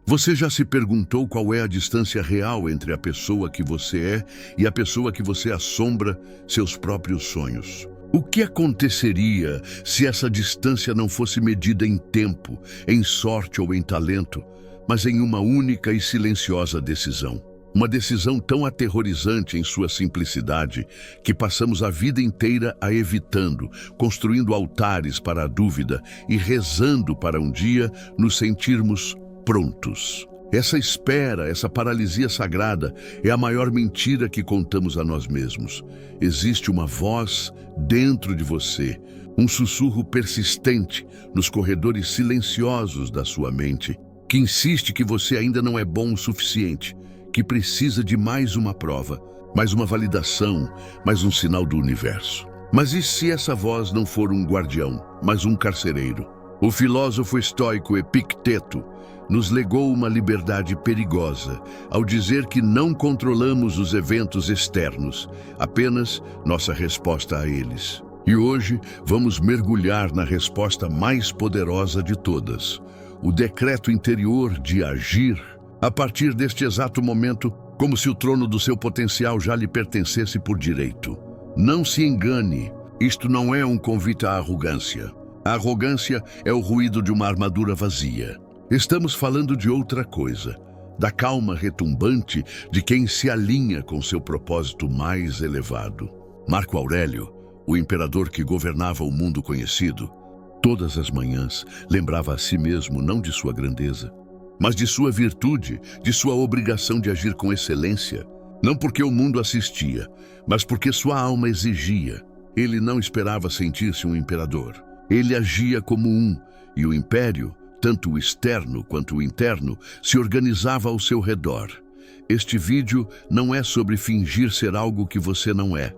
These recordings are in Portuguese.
Você já se perguntou qual é a distância real entre a pessoa que você é e a pessoa que você assombra, seus próprios sonhos? O que aconteceria se essa distância não fosse medida em tempo, em sorte ou em talento, mas em uma única e silenciosa decisão? Uma decisão tão aterrorizante em sua simplicidade que passamos a vida inteira a evitando, construindo altares para a dúvida e rezando para um dia nos sentirmos prontos. Essa espera, essa paralisia sagrada é a maior mentira que contamos a nós mesmos. Existe uma voz dentro de você, um sussurro persistente nos corredores silenciosos da sua mente, que insiste que você ainda não é bom o suficiente, que precisa de mais uma prova, mais uma validação, mais um sinal do universo. Mas e se essa voz não for um guardião, mas um carcereiro? O filósofo estoico Epicteto nos legou uma liberdade perigosa ao dizer que não controlamos os eventos externos, apenas nossa resposta a eles. E hoje vamos mergulhar na resposta mais poderosa de todas, o decreto interior de agir a partir deste exato momento, como se o trono do seu potencial já lhe pertencesse por direito. Não se engane, isto não é um convite à arrogância. A arrogância é o ruído de uma armadura vazia. Estamos falando de outra coisa, da calma retumbante de quem se alinha com seu propósito mais elevado. Marco Aurélio, o imperador que governava o mundo conhecido, todas as manhãs lembrava a si mesmo não de sua grandeza, mas de sua virtude, de sua obrigação de agir com excelência, não porque o mundo assistia, mas porque sua alma exigia. Ele não esperava sentir-se um imperador. Ele agia como um, e o império, tanto o externo quanto o interno, se organizava ao seu redor. Este vídeo não é sobre fingir ser algo que você não é.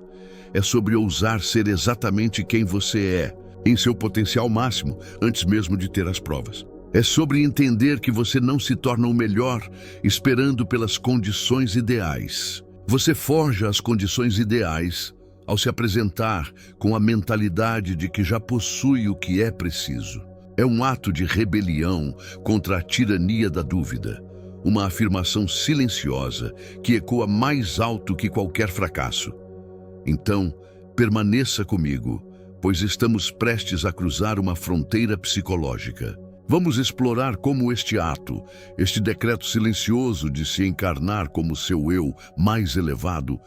É sobre ousar ser exatamente quem você é, em seu potencial máximo, antes mesmo de ter as provas. É sobre entender que você não se torna o melhor esperando pelas condições ideais. Você forja as condições ideais ao se apresentar com a mentalidade de que já possui o que é preciso. É um ato de rebelião contra a tirania da dúvida, uma afirmação silenciosa que ecoa mais alto que qualquer fracasso. Então, permaneça comigo, pois estamos prestes a cruzar uma fronteira psicológica. Vamos explorar como este ato, este decreto silencioso de se encarnar como seu eu mais elevado,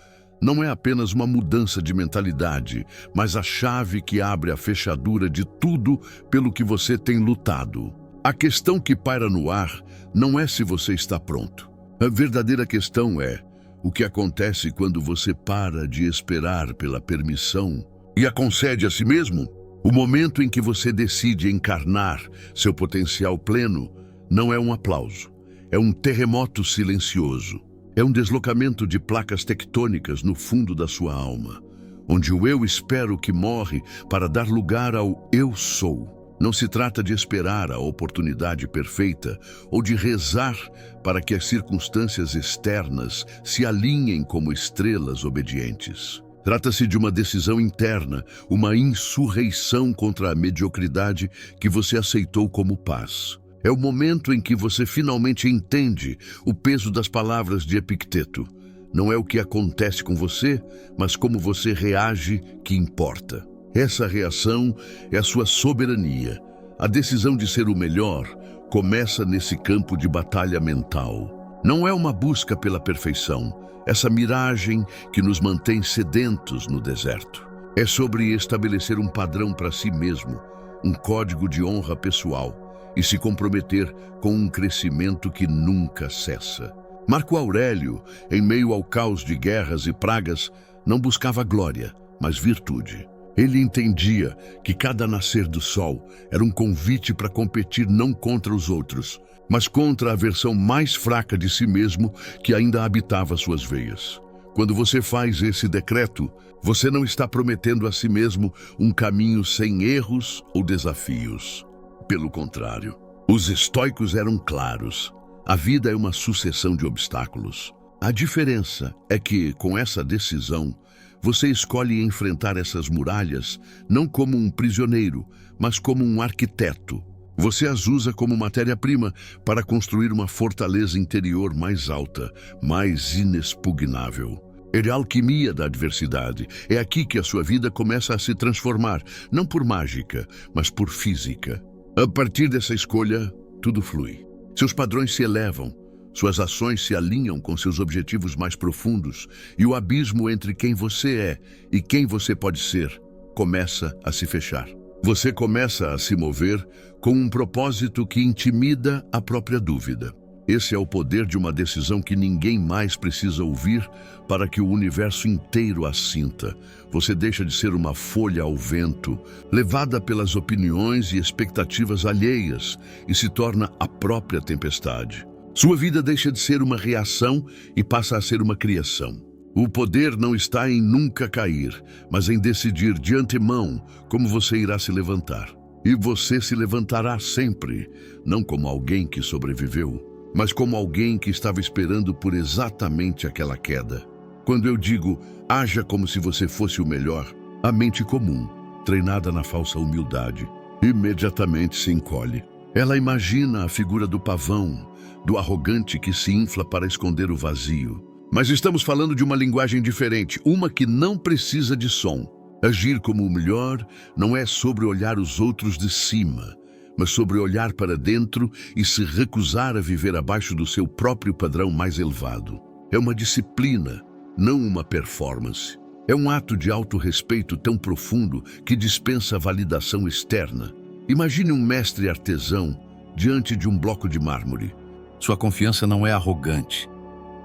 não é apenas uma mudança de mentalidade, mas a chave que abre a fechadura de tudo pelo que você tem lutado. A questão que paira no ar não é se você está pronto. A verdadeira questão é o que acontece quando você para de esperar pela permissão e a concede a si mesmo. O momento em que você decide encarnar seu potencial pleno não é um aplauso, é um terremoto silencioso. É um deslocamento de placas tectônicas no fundo da sua alma, onde o eu espero que morre para dar lugar ao eu sou. Não se trata de esperar a oportunidade perfeita ou de rezar para que as circunstâncias externas se alinhem como estrelas obedientes. Trata-se de uma decisão interna, uma insurreição contra a mediocridade que você aceitou como paz. É o momento em que você finalmente entende o peso das palavras de Epicteto. Não é o que acontece com você, mas como você reage que importa. Essa reação é a sua soberania. A decisão de ser o melhor começa nesse campo de batalha mental. Não é uma busca pela perfeição, essa miragem que nos mantém sedentos no deserto. É sobre estabelecer um padrão para si mesmo, um código de honra pessoal, e se comprometer com um crescimento que nunca cessa. Marco Aurélio, em meio ao caos de guerras e pragas, não buscava glória, mas virtude. Ele entendia que cada nascer do sol era um convite para competir não contra os outros, mas contra a versão mais fraca de si mesmo que ainda habitava suas veias. Quando você faz esse decreto, você não está prometendo a si mesmo um caminho sem erros ou desafios. Pelo contrário, os estoicos eram claros. A vida é uma sucessão de obstáculos. A diferença é que, com essa decisão, você escolhe enfrentar essas muralhas não como um prisioneiro, mas como um arquiteto. Você as usa como matéria-prima para construir uma fortaleza interior mais alta, mais inexpugnável. É a alquimia da adversidade. É aqui que a sua vida começa a se transformar, não por mágica, mas por física. A partir dessa escolha, tudo flui. Seus padrões se elevam, suas ações se alinham com seus objetivos mais profundos e o abismo entre quem você é e quem você pode ser começa a se fechar. Você começa a se mover com um propósito que intimida a própria dúvida. Esse é o poder de uma decisão que ninguém mais precisa ouvir para que o universo inteiro a sinta. Você deixa de ser uma folha ao vento, levada pelas opiniões e expectativas alheias, e se torna a própria tempestade. Sua vida deixa de ser uma reação e passa a ser uma criação. O poder não está em nunca cair, mas em decidir de antemão como você irá se levantar. E você se levantará sempre, não como alguém que sobreviveu, mas como alguém que estava esperando por exatamente aquela queda. Quando eu digo, haja como se você fosse o melhor, a mente comum, treinada na falsa humildade, imediatamente se encolhe. Ela imagina a figura do pavão, do arrogante que se infla para esconder o vazio. Mas estamos falando de uma linguagem diferente, uma que não precisa de som. Agir como o melhor não é sobre olhar os outros de cima, mas sobre olhar para dentro e se recusar a viver abaixo do seu próprio padrão mais elevado. É uma disciplina, não uma performance. É um ato de autorrespeito tão profundo que dispensa validação externa. Imagine um mestre artesão diante de um bloco de mármore. Sua confiança não é arrogante.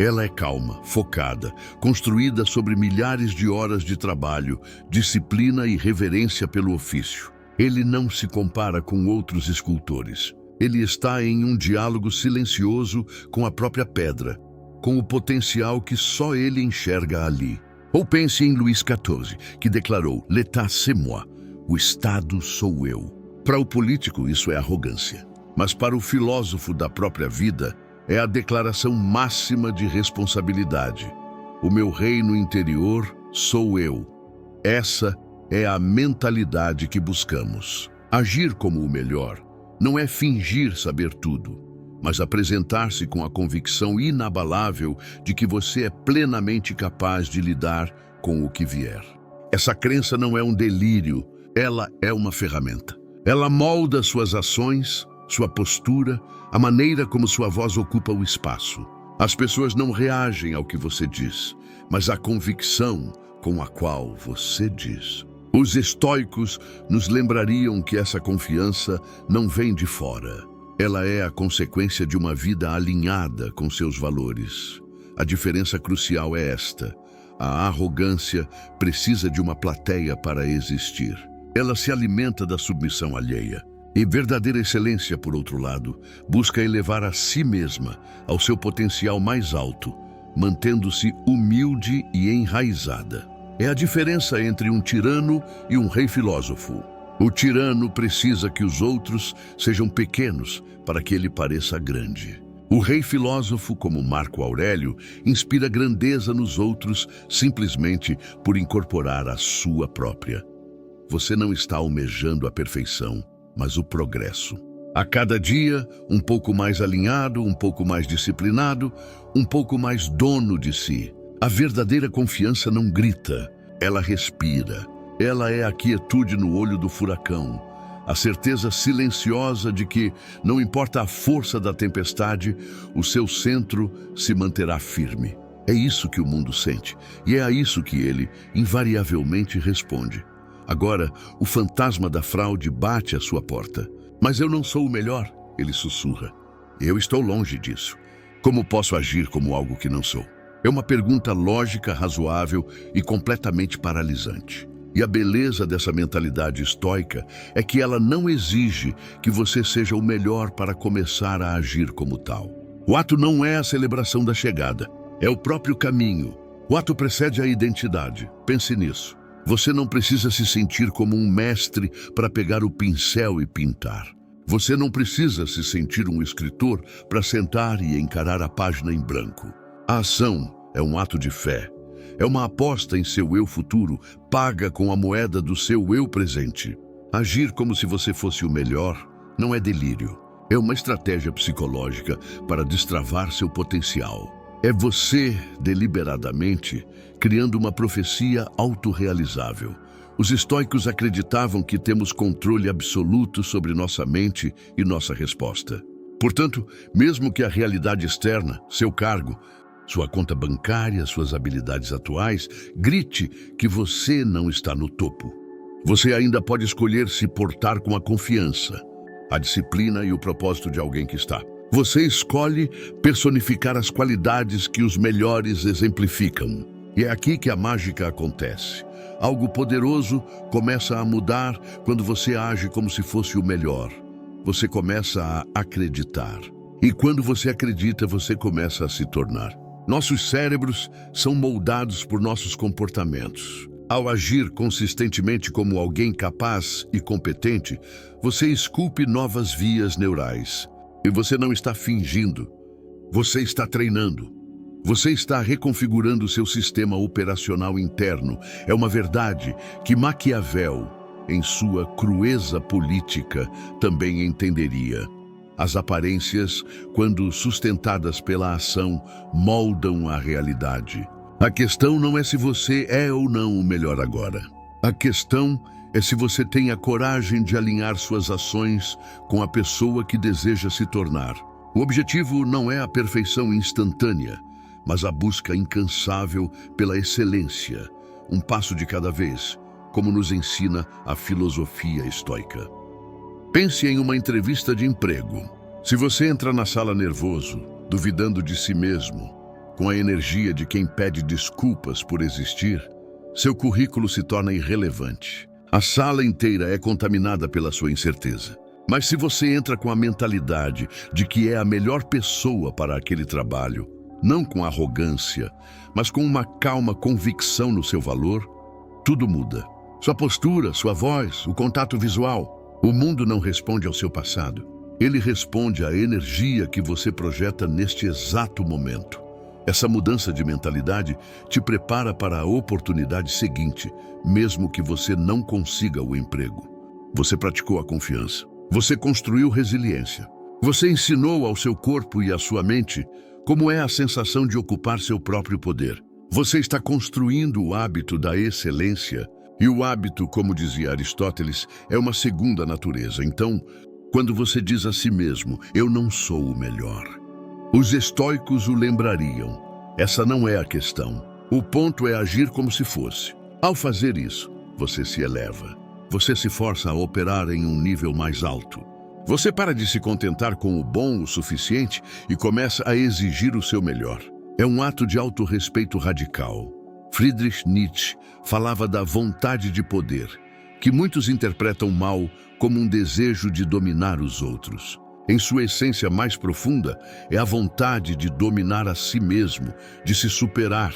Ela é calma, focada, construída sobre milhares de horas de trabalho, disciplina e reverência pelo ofício. Ele não se compara com outros escultores. Ele está em um diálogo silencioso com a própria pedra, com o potencial que só ele enxerga ali. Ou pense em Luís XIV, que declarou «L'état c'est moi», o Estado sou eu. Para o político isso é arrogância, mas para o filósofo da própria vida é a declaração máxima de responsabilidade. O meu reino interior sou eu. Essa é a mentalidade que buscamos. Agir como o melhor não é fingir saber tudo, mas apresentar-se com a convicção inabalável de que você é plenamente capaz de lidar com o que vier. Essa crença não é um delírio, ela é uma ferramenta. Ela molda suas ações, sua postura, a maneira como sua voz ocupa o espaço. As pessoas não reagem ao que você diz, mas à convicção com a qual você diz. Os estoicos nos lembrariam que essa confiança não vem de fora. Ela é a consequência de uma vida alinhada com seus valores. A diferença crucial é esta: a arrogância precisa de uma plateia para existir. Ela se alimenta da submissão alheia. E verdadeira excelência, por outro lado, busca elevar a si mesma ao seu potencial mais alto, mantendo-se humilde e enraizada. É a diferença entre um tirano e um rei filósofo. O tirano precisa que os outros sejam pequenos para que ele pareça grande. O rei filósofo, como Marco Aurélio, inspira grandeza nos outros simplesmente por incorporar a sua própria. Você não está almejando a perfeição, mas o progresso. A cada dia, um pouco mais alinhado, um pouco mais disciplinado, um pouco mais dono de si. A verdadeira confiança não grita, ela respira. Ela é a quietude no olho do furacão, a certeza silenciosa de que, não importa a força da tempestade, o seu centro se manterá firme. É isso que o mundo sente, e é a isso que ele, invariavelmente, responde. Agora, o fantasma da fraude bate à sua porta. Mas eu não sou o melhor, ele sussurra. Eu estou longe disso. Como posso agir como algo que não sou? É uma pergunta lógica, razoável e completamente paralisante. E a beleza dessa mentalidade estoica é que ela não exige que você seja o melhor para começar a agir como tal. O ato não é a celebração da chegada, é o próprio caminho. O ato precede a identidade. Pense nisso. Você não precisa se sentir como um mestre para pegar o pincel e pintar. Você não precisa se sentir um escritor para sentar e encarar a página em branco. A ação é um ato de fé. É uma aposta em seu eu futuro, paga com a moeda do seu eu presente. Agir como se você fosse o melhor não é delírio. É uma estratégia psicológica para destravar seu potencial. É você, deliberadamente, criando uma profecia autorrealizável. Os estoicos acreditavam que temos controle absoluto sobre nossa mente e nossa resposta. Portanto, mesmo que a realidade externa, seu cargo, sua conta bancária, suas habilidades atuais, grite que você não está no topo, você ainda pode escolher se portar com a confiança, a disciplina e o propósito de alguém que está. Você escolhe personificar as qualidades que os melhores exemplificam. E é aqui que a mágica acontece. Algo poderoso começa a mudar quando você age como se fosse o melhor. Você começa a acreditar. E quando você acredita, você começa a se tornar. Nossos cérebros são moldados por nossos comportamentos. Ao agir consistentemente como alguém capaz e competente, você esculpe novas vias neurais. E você não está fingindo. Você está treinando. Você está reconfigurando seu sistema operacional interno. É uma verdade que Maquiavel, em sua crueza política, também entenderia. As aparências, quando sustentadas pela ação, moldam a realidade. A questão não é se você é ou não o melhor agora. A questão é se você tem a coragem de alinhar suas ações com a pessoa que deseja se tornar. O objetivo não é a perfeição instantânea, mas a busca incansável pela excelência, um passo de cada vez, como nos ensina a filosofia estoica. Pense em uma entrevista de emprego. Se você entra na sala nervoso, duvidando de si mesmo, com a energia de quem pede desculpas por existir, seu currículo se torna irrelevante. A sala inteira é contaminada pela sua incerteza. Mas se você entra com a mentalidade de que é a melhor pessoa para aquele trabalho, não com arrogância, mas com uma calma convicção no seu valor, tudo muda. Sua postura, sua voz, o contato visual. O mundo não responde ao seu passado. Ele responde à energia que você projeta neste exato momento. Essa mudança de mentalidade te prepara para a oportunidade seguinte, mesmo que você não consiga o emprego. Você praticou a confiança. Você construiu resiliência. Você ensinou ao seu corpo e à sua mente como é a sensação de ocupar seu próprio poder. Você está construindo o hábito da excelência. E o hábito, como dizia Aristóteles, é uma segunda natureza. Então, quando você diz a si mesmo, eu não sou o melhor, os estoicos o lembrariam. Essa não é a questão. O ponto é agir como se fosse. Ao fazer isso, você se eleva. Você se força a operar em um nível mais alto. Você para de se contentar com o bom o suficiente e começa a exigir o seu melhor. É um ato de autorrespeito radical. Friedrich Nietzsche falava da vontade de poder, que muitos interpretam mal como um desejo de dominar os outros. Em sua essência mais profunda, é a vontade de dominar a si mesmo, de se superar,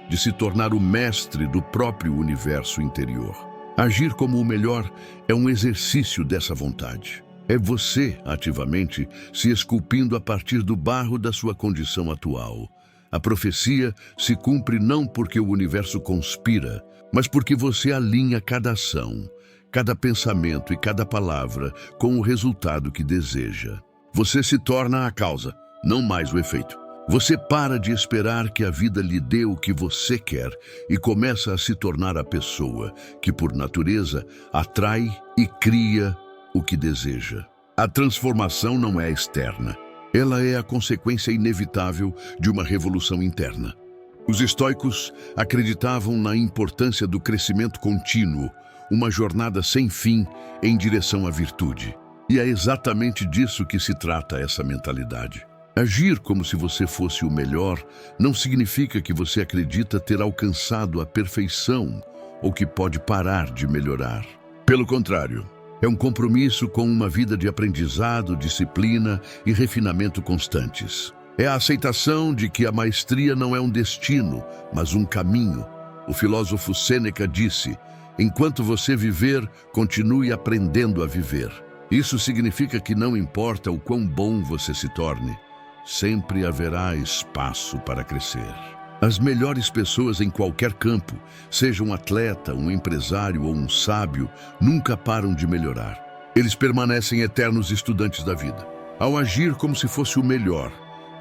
de se tornar o mestre do próprio universo interior. Agir como o melhor é um exercício dessa vontade. É você, ativamente, se esculpindo a partir do barro da sua condição atual. A profecia se cumpre não porque o universo conspira, mas porque você alinha cada ação, cada pensamento e cada palavra com o resultado que deseja. Você se torna a causa, não mais o efeito. Você para de esperar que a vida lhe dê o que você quer e começa a se tornar a pessoa que, por natureza, atrai e cria o que deseja. A transformação não é externa. Ela é a consequência inevitável de uma revolução interna. Os estoicos acreditavam na importância do crescimento contínuo, uma jornada sem fim em direção à virtude. E é exatamente disso que se trata essa mentalidade. Agir como se você fosse o melhor não significa que você acredita ter alcançado a perfeição ou que pode parar de melhorar. Pelo contrário, é um compromisso com uma vida de aprendizado, disciplina e refinamento constantes. É a aceitação de que a maestria não é um destino, mas um caminho. O filósofo Sêneca disse: enquanto você viver, continue aprendendo a viver. Isso significa que não importa o quão bom você se torne, sempre haverá espaço para crescer. As melhores pessoas em qualquer campo, seja um atleta, um empresário ou um sábio, nunca param de melhorar. Eles permanecem eternos estudantes da vida. Ao agir como se fosse o melhor,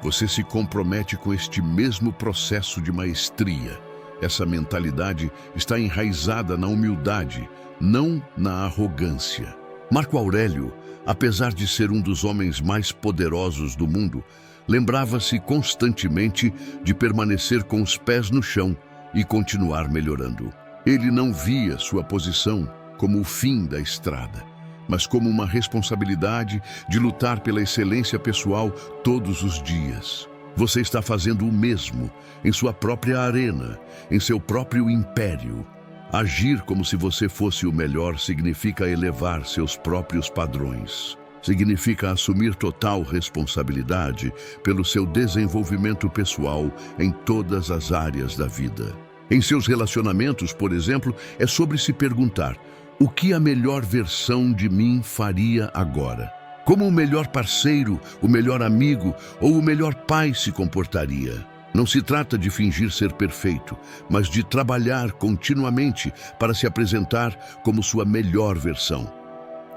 você se compromete com este mesmo processo de maestria. Essa mentalidade está enraizada na humildade, não na arrogância. Marco Aurélio, apesar de ser um dos homens mais poderosos do mundo, lembrava-se constantemente de permanecer com os pés no chão e continuar melhorando. Ele não via sua posição como o fim da estrada, mas como uma responsabilidade de lutar pela excelência pessoal todos os dias. Você está fazendo o mesmo em sua própria arena, em seu próprio império. Agir como se você fosse o melhor significa elevar seus próprios padrões. Significa assumir total responsabilidade pelo seu desenvolvimento pessoal em todas as áreas da vida. Em seus relacionamentos, por exemplo, é sobre se perguntar: o que a melhor versão de mim faria agora? Como o melhor parceiro, o melhor amigo ou o melhor pai se comportaria? Não se trata de fingir ser perfeito, mas de trabalhar continuamente para se apresentar como sua melhor versão.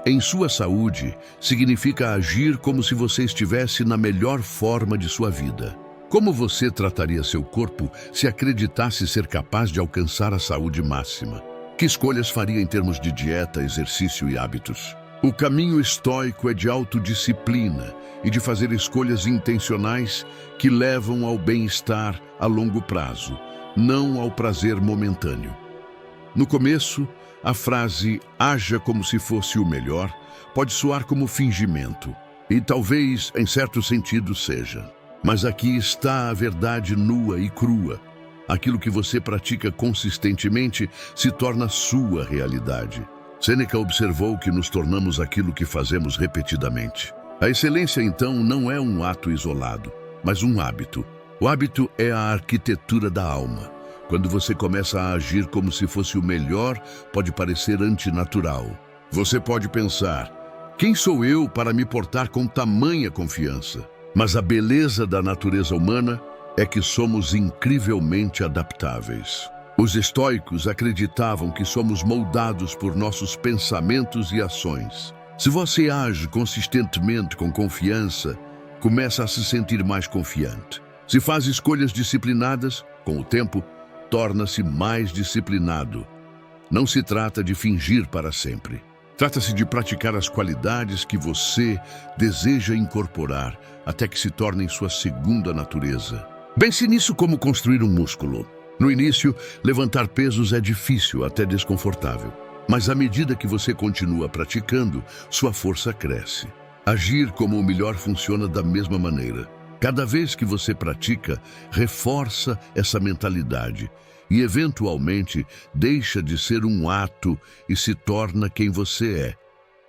Em sua saúde, significa agir como se você estivesse na melhor forma de sua vida. Como você trataria seu corpo se acreditasse ser capaz de alcançar a saúde máxima? Que escolhas faria em termos de dieta, exercício e hábitos? O caminho estoico é de autodisciplina e de fazer escolhas intencionais que levam ao bem-estar a longo prazo, não ao prazer momentâneo. No começo, a frase "haja como se fosse o melhor" pode soar como fingimento, e talvez, em certo sentido, seja. Mas aqui está a verdade nua e crua. Aquilo que você pratica consistentemente se torna sua realidade. Sêneca observou que nos tornamos aquilo que fazemos repetidamente. A excelência, então, não é um ato isolado, mas um hábito. O hábito é a arquitetura da alma. Quando você começa a agir como se fosse o melhor, pode parecer antinatural. Você pode pensar: quem sou eu para me portar com tamanha confiança? Mas a beleza da natureza humana é que somos incrivelmente adaptáveis. Os estoicos acreditavam que somos moldados por nossos pensamentos e ações. Se você age consistentemente com confiança, começa a se sentir mais confiante. Se faz escolhas disciplinadas, com o tempo, torna-se mais disciplinado. Não se trata de fingir para sempre. Trata-se de praticar as qualidades que você deseja incorporar até que se tornem sua segunda natureza. Pense nisso como construir um músculo. No início, levantar pesos é difícil, até desconfortável. Mas à medida que você continua praticando, sua força cresce. Agir como o melhor funciona da mesma maneira. Cada vez que você pratica, reforça essa mentalidade e, eventualmente, deixa de ser um ato e se torna quem você é.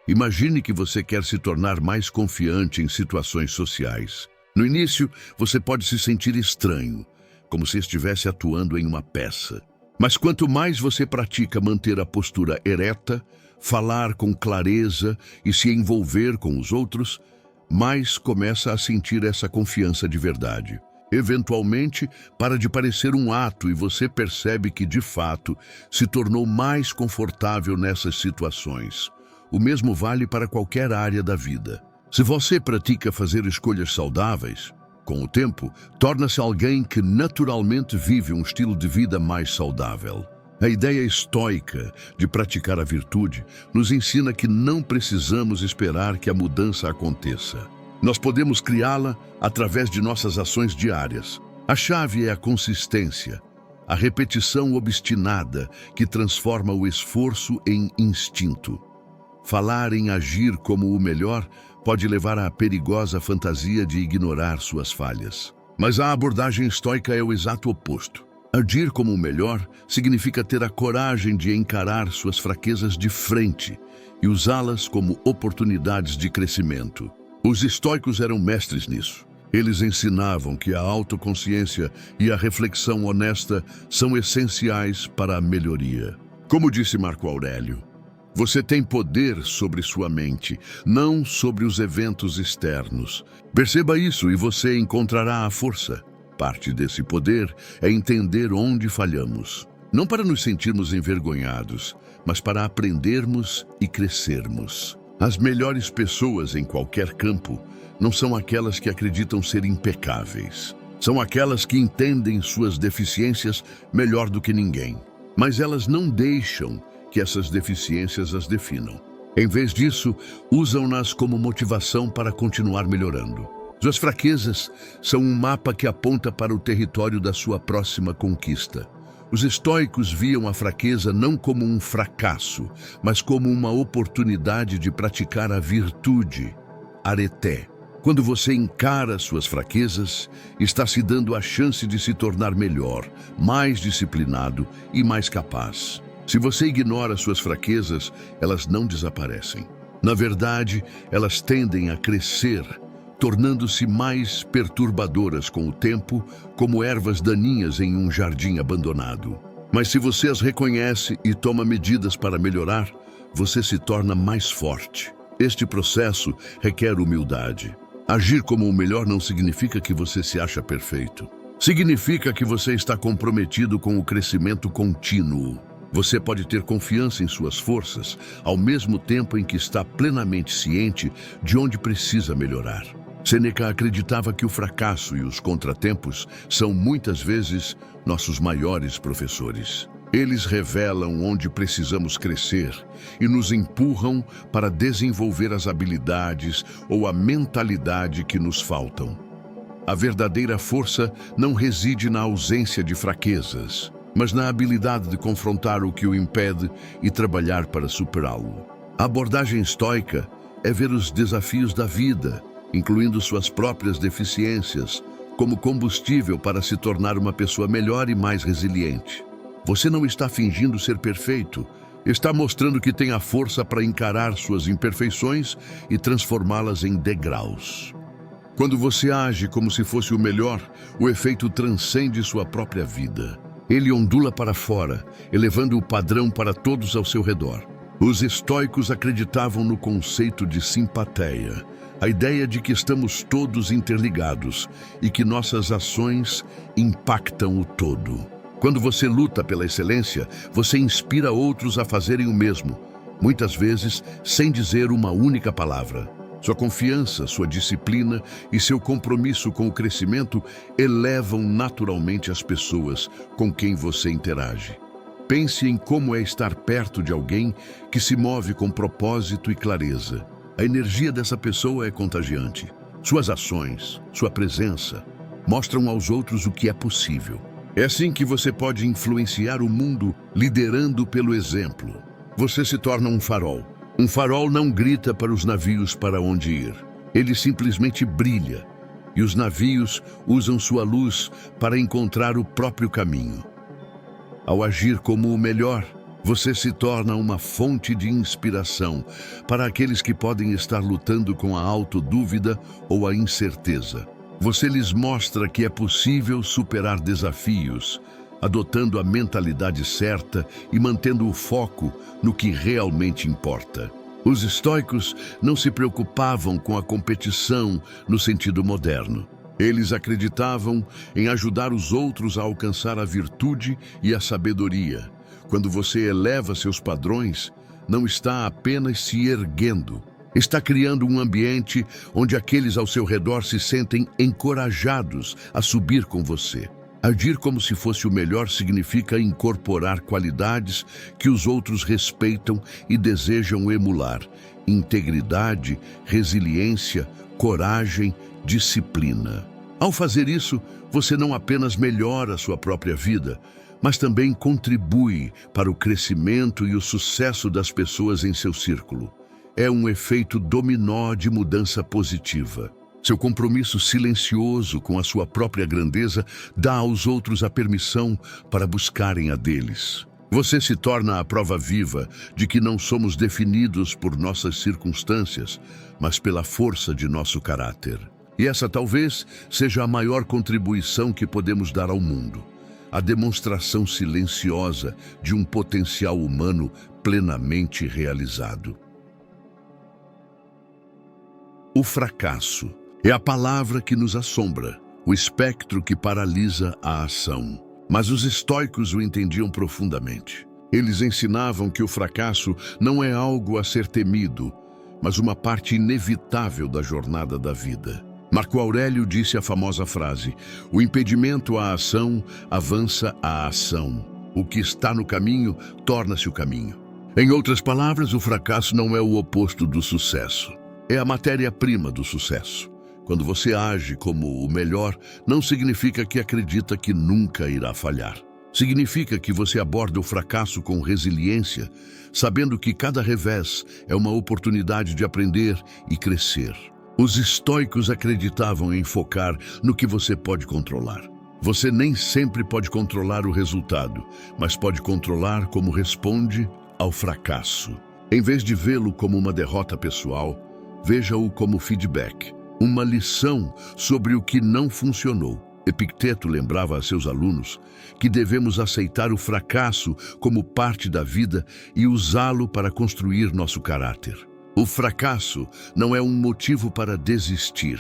Imagine que você quer se tornar mais confiante em situações sociais. No início, você pode se sentir estranho, como se estivesse atuando em uma peça. Mas quanto mais você pratica manter a postura ereta, falar com clareza e se envolver com os outros, mais começa a sentir essa confiança de verdade. Eventualmente, para de parecer um ato e você percebe que, de fato, se tornou mais confortável nessas situações. O mesmo vale para qualquer área da vida. Se você pratica fazer escolhas saudáveis, com o tempo, torna-se alguém que naturalmente vive um estilo de vida mais saudável. A ideia estoica de praticar a virtude nos ensina que não precisamos esperar que a mudança aconteça. Nós podemos criá-la através de nossas ações diárias. A chave é a consistência, a repetição obstinada que transforma o esforço em instinto. Falar em agir como o melhor pode levar à perigosa fantasia de ignorar suas falhas. Mas a abordagem estoica é o exato oposto. Agir como o melhor significa ter a coragem de encarar suas fraquezas de frente e usá-las como oportunidades de crescimento. Os estoicos eram mestres nisso. Eles ensinavam que a autoconsciência e a reflexão honesta são essenciais para a melhoria. Como disse Marco Aurélio, você tem poder sobre sua mente, não sobre os eventos externos. Perceba isso e você encontrará a força. Parte desse poder é entender onde falhamos. Não para nos sentirmos envergonhados, mas para aprendermos e crescermos. As melhores pessoas em qualquer campo não são aquelas que acreditam ser impecáveis. São aquelas que entendem suas deficiências melhor do que ninguém. Mas elas não deixam que essas deficiências as definam. Em vez disso, usam-nas como motivação para continuar melhorando. Suas fraquezas são um mapa que aponta para o território da sua próxima conquista. Os estoicos viam a fraqueza não como um fracasso, mas como uma oportunidade de praticar a virtude, areté. Quando você encara suas fraquezas, está se dando a chance de se tornar melhor, mais disciplinado e mais capaz. Se você ignora suas fraquezas, elas não desaparecem. Na verdade, elas tendem a crescer, tornando-se mais perturbadoras com o tempo, como ervas daninhas em um jardim abandonado. Mas se você as reconhece e toma medidas para melhorar, você se torna mais forte. Este processo requer humildade. Agir como o melhor não significa que você se acha perfeito. Significa que você está comprometido com o crescimento contínuo. Você pode ter confiança em suas forças, ao mesmo tempo em que está plenamente ciente de onde precisa melhorar. Sêneca acreditava que o fracasso e os contratempos são muitas vezes nossos maiores professores. Eles revelam onde precisamos crescer e nos empurram para desenvolver as habilidades ou a mentalidade que nos faltam. A verdadeira força não reside na ausência de fraquezas, mas na habilidade de confrontar o que o impede e trabalhar para superá-lo. A abordagem estoica é ver os desafios da vida, incluindo suas próprias deficiências, como combustível para se tornar uma pessoa melhor e mais resiliente. Você não está fingindo ser perfeito, está mostrando que tem a força para encarar suas imperfeições e transformá-las em degraus. Quando você age como se fosse o melhor, o efeito transcende sua própria vida. Ele ondula para fora, elevando o padrão para todos ao seu redor. Os estoicos acreditavam no conceito de simpatia, a ideia de que estamos todos interligados e que nossas ações impactam o todo. Quando você luta pela excelência, você inspira outros a fazerem o mesmo, muitas vezes sem dizer uma única palavra. Sua confiança, sua disciplina e seu compromisso com o crescimento elevam naturalmente as pessoas com quem você interage. Pense em como é estar perto de alguém que se move com propósito e clareza. A energia dessa pessoa é contagiante. Suas ações, sua presença, mostram aos outros o que é possível. É assim que você pode influenciar o mundo liderando pelo exemplo. Você se torna um farol. Um farol não grita para os navios para onde ir. Ele simplesmente brilha. E os navios usam sua luz para encontrar o próprio caminho. Ao agir como o melhor, você se torna uma fonte de inspiração para aqueles que podem estar lutando com a autodúvida ou a incerteza. Você lhes mostra que é possível superar desafios, adotando a mentalidade certa e mantendo o foco no que realmente importa. Os estoicos não se preocupavam com a competição no sentido moderno. Eles acreditavam em ajudar os outros a alcançar a virtude e a sabedoria. Quando você eleva seus padrões, não está apenas se erguendo, está criando um ambiente onde aqueles ao seu redor se sentem encorajados a subir com você. Agir como se fosse o melhor significa incorporar qualidades que os outros respeitam e desejam emular: integridade, resiliência, coragem, disciplina. Ao fazer isso, você não apenas melhora a sua própria vida, mas também contribui para o crescimento e o sucesso das pessoas em seu círculo. É um efeito dominó de mudança positiva. Seu compromisso silencioso com a sua própria grandeza dá aos outros a permissão para buscarem a deles. Você se torna a prova viva de que não somos definidos por nossas circunstâncias, mas pela força de nosso caráter. E essa talvez seja a maior contribuição que podemos dar ao mundo: a demonstração silenciosa de um potencial humano plenamente realizado. O fracasso é a palavra que nos assombra, o espectro que paralisa a ação. Mas os estoicos o entendiam profundamente. Eles ensinavam que o fracasso não é algo a ser temido, mas uma parte inevitável da jornada da vida. Marco Aurélio disse a famosa frase: o impedimento à ação avança a ação. O que está no caminho torna-se o caminho. Em outras palavras, o fracasso não é o oposto do sucesso. É a matéria-prima do sucesso. Quando você age como o melhor, não significa que acredita que nunca irá falhar. Significa que você aborda o fracasso com resiliência, sabendo que cada revés é uma oportunidade de aprender e crescer. Os estoicos acreditavam em focar no que você pode controlar. Você nem sempre pode controlar o resultado, mas pode controlar como responde ao fracasso. Em vez de vê-lo como uma derrota pessoal, veja-o como feedback, uma lição sobre o que não funcionou. Epicteto lembrava a seus alunos que devemos aceitar o fracasso como parte da vida e usá-lo para construir nosso caráter. O fracasso não é um motivo para desistir,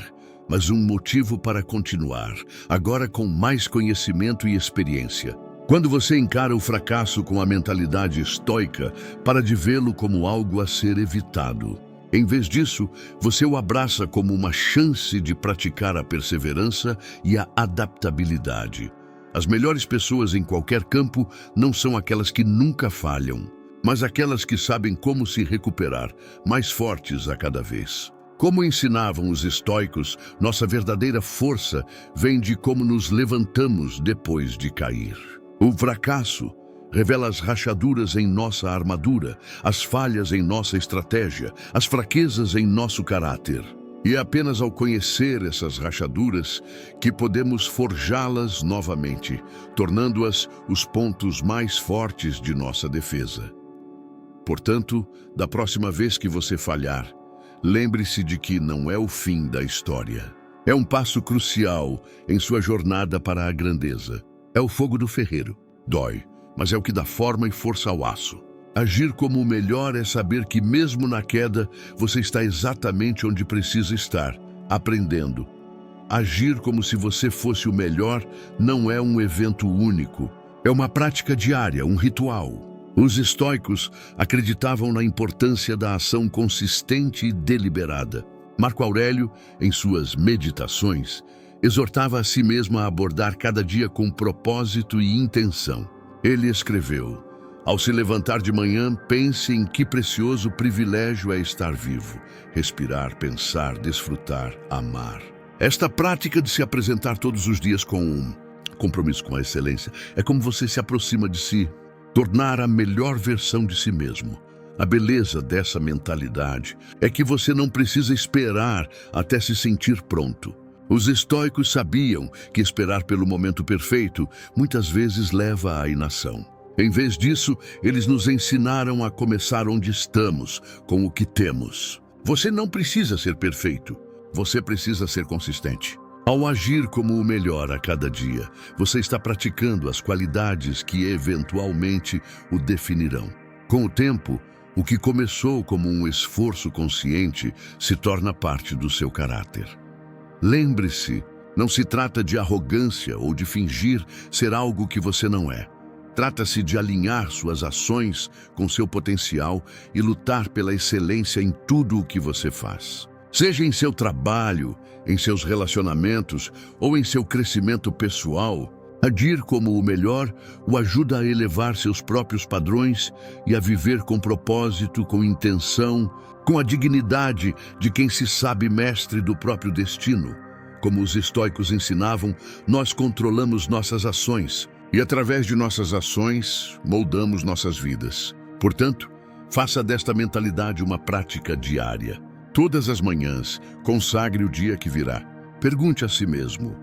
mas um motivo para continuar, agora com mais conhecimento e experiência. Quando você encara o fracasso com a mentalidade estoica, para de vê-lo como algo a ser evitado. Em vez disso, você o abraça como uma chance de praticar a perseverança e a adaptabilidade. As melhores pessoas em qualquer campo não são aquelas que nunca falham, mas aquelas que sabem como se recuperar, mais fortes a cada vez. Como ensinavam os estoicos, nossa verdadeira força vem de como nos levantamos depois de cair. O fracasso revela as rachaduras em nossa armadura, as falhas em nossa estratégia, as fraquezas em nosso caráter. E é apenas ao conhecer essas rachaduras que podemos forjá-las novamente, tornando-as os pontos mais fortes de nossa defesa. Portanto, da próxima vez que você falhar, lembre-se de que não é o fim da história. É um passo crucial em sua jornada para a grandeza. É o fogo do ferreiro. Dói, mas é o que dá forma e força ao aço. Agir como o melhor é saber que mesmo na queda, você está exatamente onde precisa estar, aprendendo. Agir como se você fosse o melhor não é um evento único. É uma prática diária, um ritual. Os estoicos acreditavam na importância da ação consistente e deliberada. Marco Aurélio, em suas Meditações, exortava a si mesmo a abordar cada dia com propósito e intenção. Ele escreveu: ao se levantar de manhã, pense em que precioso privilégio é estar vivo, respirar, pensar, desfrutar, amar. Esta prática de se apresentar todos os dias com um compromisso com a excelência é como você se aproxima de si, tornar a melhor versão de si mesmo. A beleza dessa mentalidade é que você não precisa esperar até se sentir pronto. Os estoicos sabiam que esperar pelo momento perfeito muitas vezes leva à inação. Em vez disso, eles nos ensinaram a começar onde estamos, com o que temos. Você não precisa ser perfeito, você precisa ser consistente. Ao agir como o melhor a cada dia, você está praticando as qualidades que eventualmente o definirão. Com o tempo, o que começou como um esforço consciente se torna parte do seu caráter. Lembre-se, não se trata de arrogância ou de fingir ser algo que você não é. Trata-se de alinhar suas ações com seu potencial e lutar pela excelência em tudo o que você faz. Seja em seu trabalho, em seus relacionamentos ou em seu crescimento pessoal, agir como o melhor o ajuda a elevar seus próprios padrões e a viver com propósito, com intenção, com a dignidade de quem se sabe mestre do próprio destino. Como os estoicos ensinavam, nós controlamos nossas ações e, através de nossas ações, moldamos nossas vidas. Portanto, faça desta mentalidade uma prática diária. Todas as manhãs, consagre o dia que virá. Pergunte a si mesmo: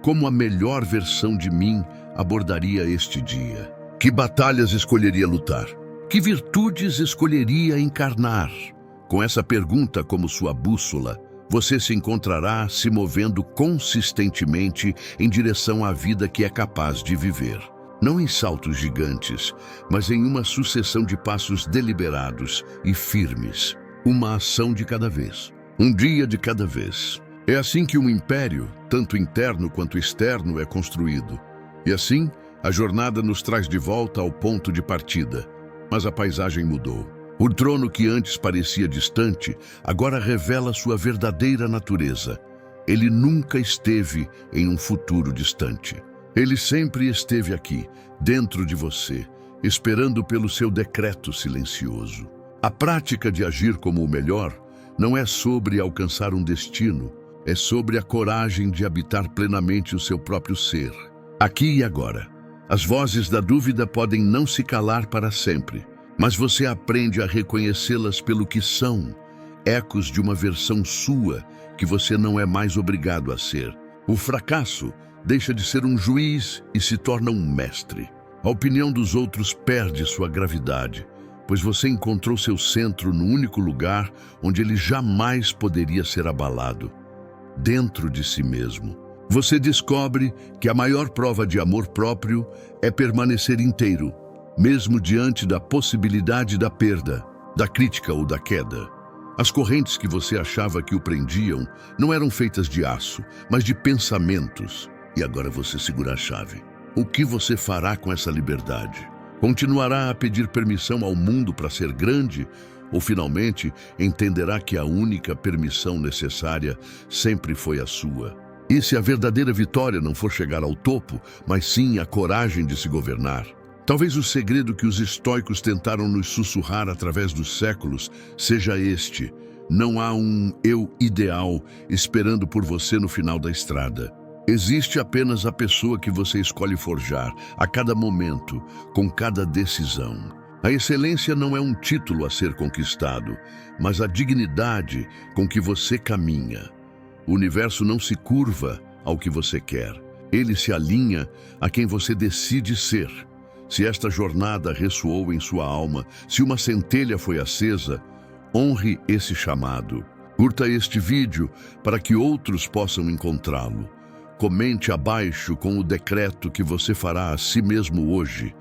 como a melhor versão de mim abordaria este dia? Que batalhas escolheria lutar? Que virtudes escolheria encarnar? Com essa pergunta como sua bússola, você se encontrará se movendo consistentemente em direção à vida que é capaz de viver. Não em saltos gigantes, mas em uma sucessão de passos deliberados e firmes. Uma ação de cada vez, um dia de cada vez. É assim que um império, tanto interno quanto externo, é construído. E assim, a jornada nos traz de volta ao ponto de partida. Mas a paisagem mudou. O trono que antes parecia distante, agora revela sua verdadeira natureza. Ele nunca esteve em um futuro distante. Ele sempre esteve aqui, dentro de você, esperando pelo seu decreto silencioso. A prática de agir como o melhor não é sobre alcançar um destino, é sobre a coragem de habitar plenamente o seu próprio ser. Aqui e agora, as vozes da dúvida podem não se calar para sempre, mas você aprende a reconhecê-las pelo que são, ecos de uma versão sua que você não é mais obrigado a ser. O fracasso deixa de ser um juiz e se torna um mestre. A opinião dos outros perde sua gravidade, pois você encontrou seu centro no único lugar onde ele jamais poderia ser abalado, dentro de si mesmo. Você descobre que a maior prova de amor próprio é permanecer inteiro, mesmo diante da possibilidade da perda, da crítica ou da queda. As correntes que você achava que o prendiam não eram feitas de aço, mas de pensamentos. E agora você segura a chave. O que você fará com essa liberdade? Continuará a pedir permissão ao mundo para ser grande? Ou finalmente entenderá que a única permissão necessária sempre foi a sua? E se a verdadeira vitória não for chegar ao topo, mas sim a coragem de se governar? Talvez o segredo que os estoicos tentaram nos sussurrar através dos séculos seja este: não há um eu ideal esperando por você no final da estrada. Existe apenas a pessoa que você escolhe forjar, a cada momento, com cada decisão. A excelência não é um título a ser conquistado, mas a dignidade com que você caminha. O universo não se curva ao que você quer, ele se alinha a quem você decide ser. Se esta jornada ressoou em sua alma, se uma centelha foi acesa, honre esse chamado. Curta este vídeo para que outros possam encontrá-lo. Comente abaixo com o decreto que você fará a si mesmo hoje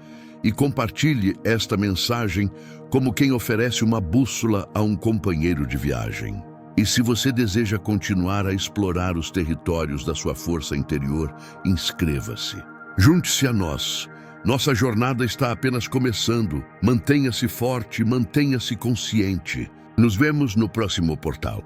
e compartilhe esta mensagem como quem oferece uma bússola a um companheiro de viagem. E se você deseja continuar a explorar os territórios da sua força interior, inscreva-se. Junte-se a nós. Nossa jornada está apenas começando. Mantenha-se forte, mantenha-se consciente. Nos vemos no próximo portal.